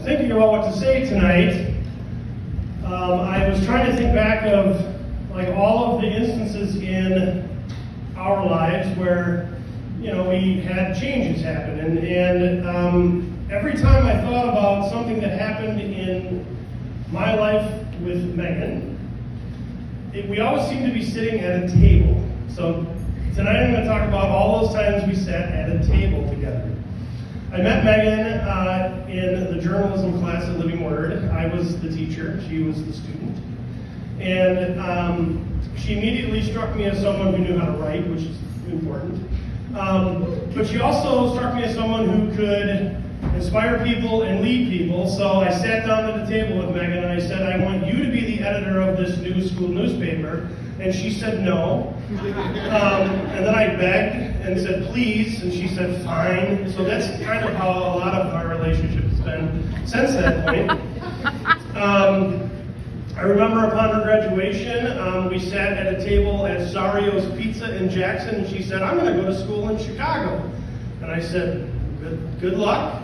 thinking about what to say tonight, I was trying to think back of like all of the instances in our lives where we had changes happen, and every time I thought about something that happened in my life with Megan, we always seem to be sitting at a table. So tonight I'm going to talk about all those times we sat at a table together. I met Megan in the journalism class at Living Word. I was the teacher, she was the student. And she immediately struck me as someone who knew how to write, which is important. But she also struck me as someone who could inspire people and lead people. So I sat down at the table with Megan and I said, I want you to be the editor of this new school newspaper. And she said no. And then I begged and said please, and she said fine. So that's kind of how a lot of our relationship has been since that point. I remember upon her graduation, we sat at a table at Zario's Pizza in Jackson, and she said, I'm going to go to school in Chicago. And I said, good luck.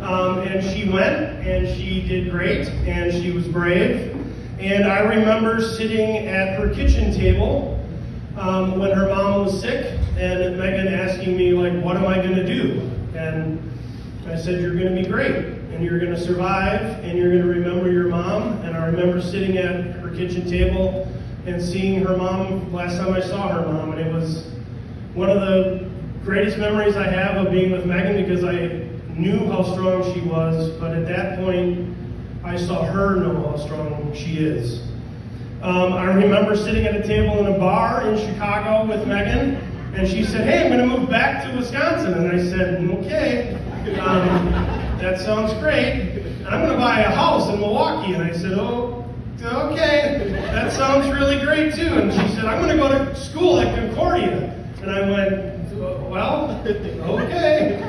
And she went, and she did great, and she was brave. And I remember sitting at her kitchen table when her mom was sick, and Megan asking me, like, what am I going to do? And I said, you're going to be great, and you're going to survive, and you're going to remember your mom. And I remember sitting at her kitchen table and seeing her mom last time I saw her mom, and it was one of the greatest memories I have of being with Megan, because I knew how strong she was, but at that point, I saw her know how strong she is. I remember sitting at a table in a bar in Chicago with Megan, and she said, hey, I'm going to move back to Wisconsin. And I said, okay, that sounds great. And I'm going to buy a house in Milwaukee. And I said, oh, okay, that sounds really great too. And she said, I'm going to go to school at Concordia. And I went, well, okay,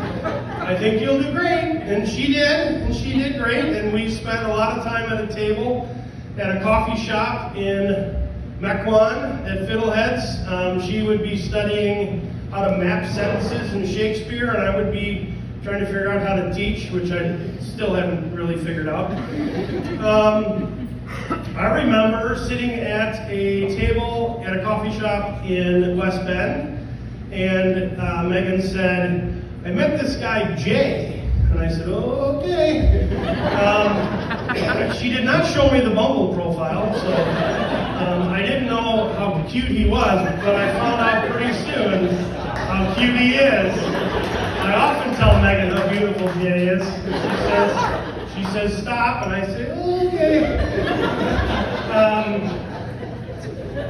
I think you'll do great. And she did great. And we spent a lot of time at a table at a coffee shop in Mequon at Fiddleheads. She would be studying how to map sentences in Shakespeare, and I would be trying to figure out how to teach, which I still haven't really figured out. I remember sitting at a table at a coffee shop in West Bend, and Megan said, I met this guy, Jay. And I said, oh, okay. She did not show me the Bumble profile, so I didn't know how cute he was, but I found out pretty soon how cute he is. I often tell Megan how beautiful Jay is. She says, stop, and I say, oh, okay.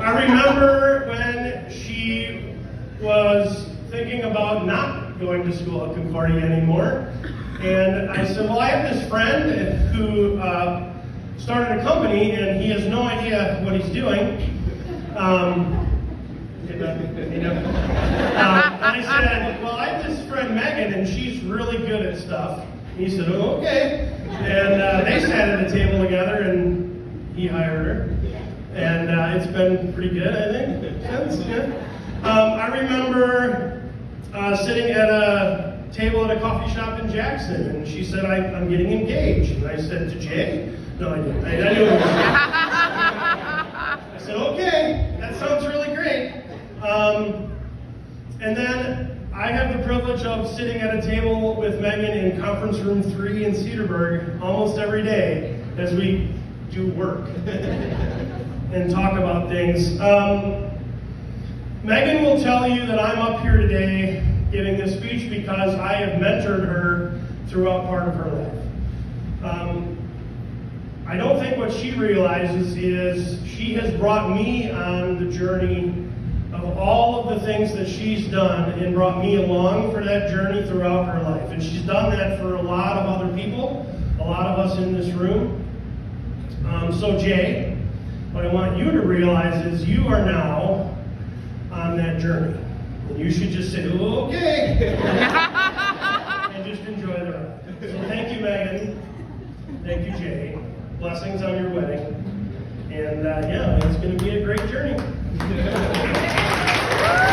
I remember when she was thinking about not going to school at Concordia anymore. And I said, well, I have this friend who started a company, and he has no idea what he's doing. And I said, well, I have this friend, Megan, and she's really good at stuff. And he said, oh, okay. And they sat at a table together, and he hired her. And it's been pretty good, I think, since. Yeah. I remember sitting at a table at a coffee shop in Jackson, and she said, I'm getting engaged. And I said, to Jay? No, I didn't. I knew it was I said, okay, that sounds really great. And then I have the privilege of sitting at a table with Megan in conference room 3 in Cedarburg almost every day as we do work and talk about things. Megan will tell you that I'm up here today giving this speech because I have mentored her throughout part of her life. I don't think what she realizes is she has brought me on the journey of all of the things that she's done and brought me along for that journey throughout her life. And she's done that for a lot of other people, a lot of us in this room. So Jay, what I want you to realize is you are now on that journey. And you should just say, oh, okay, and just enjoy the ride. So thank you, Megan. Thank you, Jay. Blessings on your wedding. And yeah, it's going to be a great journey.